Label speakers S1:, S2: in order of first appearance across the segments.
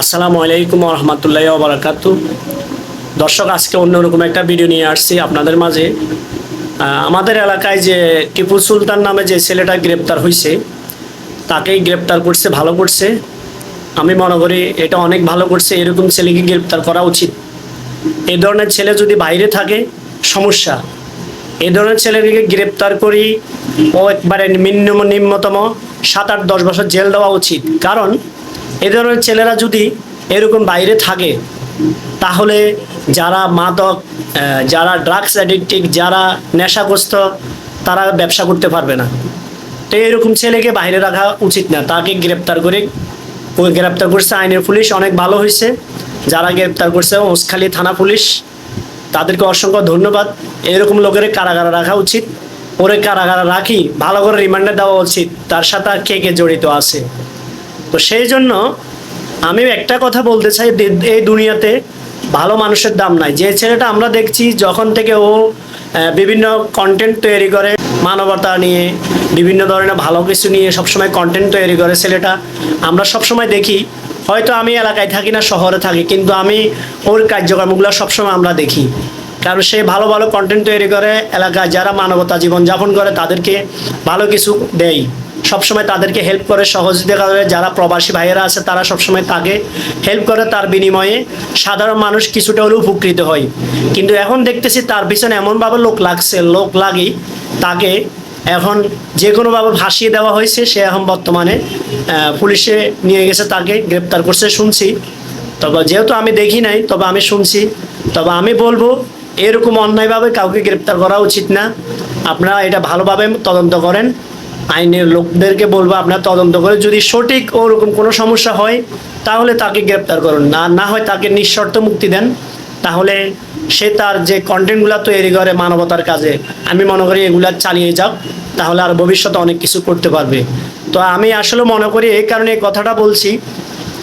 S1: আসসালামু আলাইকুম রহমতুল্লাহি ওয়া বারাকাতু। দর্শক, আজকে অন্যরকম একটা ভিডিও নিয়ে আসছি আপনাদের মাঝে। আমাদের এলাকায় যে টিপু সুলতান নামে যে ছেলেটা গ্রেপ্তার হয়েছে, তাকেই গ্রেপ্তার করছে, ভালো করছে। আমি মনে করি এটা অনেক ভালো করছে। এরকম ছেলেকে গ্রেপ্তার করা উচিত। এই ধরনের ছেলে যদি বাইরে থাকে সমস্যা। এই ধরনের ছেলেকে গ্রেপ্তার করি ও একবারে নিম্নতম 7-8-10 বছর জেল দেওয়া উচিত। কারণ এই ধরনের ছেলেরা যদি এরকম বাইরে থাকে, তাহলে যারা মাদক, যারা ড্রাগস অ্যাডিক্টিভ, যারা নেশাগ্রস্ত, তারা ব্যবসা করতে পারবে না। তো এরকম ছেলেকে বাইরে রাখা উচিত না। তাকে গ্রেপ্তার করে, গ্রেপ্তার করছে আইনের পুলিশ, অনেক ভালো হয়েছে। যারা গ্রেপ্তার করছে ওসখালী থানা পুলিশ, তাদেরকে অসংখ্য ধন্যবাদ। এরকম লোকের কারাগারে রাখা উচিত। ওরে কারাগারে রাখি ভালো করে রিমান্ডে দেওয়া উচিত, তার সাথে কে কে জড়িত আছে। তো সেই জন্য আমি একটা কথা বলতে চাই, এই দুনিয়াতে ভালো মানুষের দাম নাই। যে ছেলেটা আমরা দেখছি যখন থেকে ও বিভিন্ন কন্টেন্ট তৈরি করে, মানবতা নিয়ে, বিভিন্ন ধরনের ভালো কিছু নিয়ে সবসময় কন্টেন্ট তৈরি করে ছেলেটা, আমরা সবসময় দেখি। হয়তো আমি এলাকায় থাকি না, শহরে থাকি, কিন্তু আমি ওর কার্যক্রমগুলো সবসময় আমরা দেখি। কারণ সে ভালো ভালো কন্টেন্ট তৈরি করে, এলাকায় যারা মানবতা জীবনযাপন করে তাদেরকে ভালো কিছু দেয়, সবসময় তাদেরকে হেল্প করে, সহযোগিতা করে। যারা প্রবাসী ভাইয়েরা আছে তারা সবসময় তাকে হেল্প করে, তার বিনিময়ে সাধারণ মানুষ কিছুটা হলেও উপকৃত হয়। কিন্তু এখন দেখতেছি তার পিছনে এমনভাবে লোক লাগি তাকে এখন যে কোনোভাবে ভাসিয়ে দেওয়া হয়েছে। সে এখন বর্তমানে পুলিশে নিয়ে গেছে, তাকে গ্রেপ্তার করছে শুনছি। তবে যেহেতু আমি দেখি নাই, তবে আমি শুনছি। তবে আমি বলবো এরকম অন্যায়ভাবে কাউকে গ্রেপ্তার করা উচিত না। আপনারা এটা ভালোভাবে তদন্ত করেন। আইনের লোকদেরকে বলবো আপনারা তদন্ত করে, যদি সঠিক ওরকম কোনো সমস্যা হয় তাহলে তাকে গ্রেপ্তার করুন, না হয় তাকে নিঃশর্ত মুক্তি দেন। তাহলে সে তার যে কন্টেন্টগুলো তৈরি করে মানবতার কাজে, আমি মনে করি এগুলা চালিয়ে যাও, তাহলে আর ভবিষ্যতে অনেক কিছু করতে পারবে। তো আমি আসলে মনে করি এই কারণে এই কথাটা বলছি,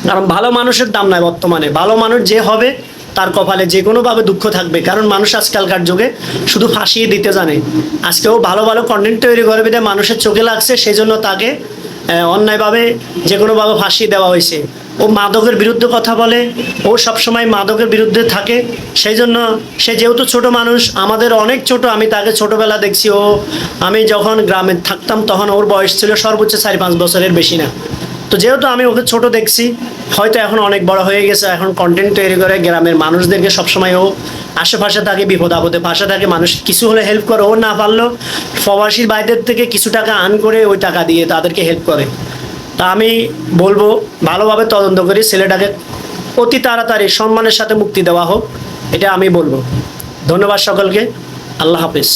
S1: কারণ ভালো মানুষের দাম নাই বর্তমানে। ভালো মানুষ যে হবে তার কপালে যে কোনোভাবে দুঃখ থাকবে। কারণ মানুষ আজকালকার যুগে শুধু ফাঁসিয়ে দিতে জানে। আজকেও ভালো ভালো কন্টেন্ট তৈরি করবে, মানুষের চোখে লাগছে, সেই জন্য তাকে অন্যায়ভাবে যে কোনোভাবে ফাঁসিয়ে দেওয়া হয়েছে। ও মাদকের বিরুদ্ধে কথা বলে, ও সবসময় মাদকের বিরুদ্ধে থাকে। সেই জন্য সে যেহেতু ছোট মানুষ, আমাদের অনেক ছোট, আমি তাকে ছোটোবেলা দেখছি। আমি যখন গ্রামে থাকতাম তখন ওর বয়স ছিল সর্বোচ্চ 4-5 বছরের বেশি না। তো যেহেতু আমি ওকে ছোট দেখছি, হয়তো এখন অনেক বড় হয়ে গেছে, এখন কন্টেন্ট তৈরি করে গ্রামের মানুষদেরকে সবসময় ও আশেপাশে থাকে, বিপদ আপদে পাশে থাকে, মানুষ কিছু হলে হেল্প করে। ও না পারলেও প্রবাসী ভাইদের থেকে কিছু টাকা আর্ন করে ওই টাকা দিয়ে তাদেরকে হেল্প করে। তা আমি বলবো ভালোভাবে তদন্ত করে ছেলেটাকে অতি তাড়াতাড়ি সম্মানের সাথে মুক্তি দেওয়া হোক, এটা আমি বলবো। ধন্যবাদ সকলকে। আল্লাহ হাফিজ।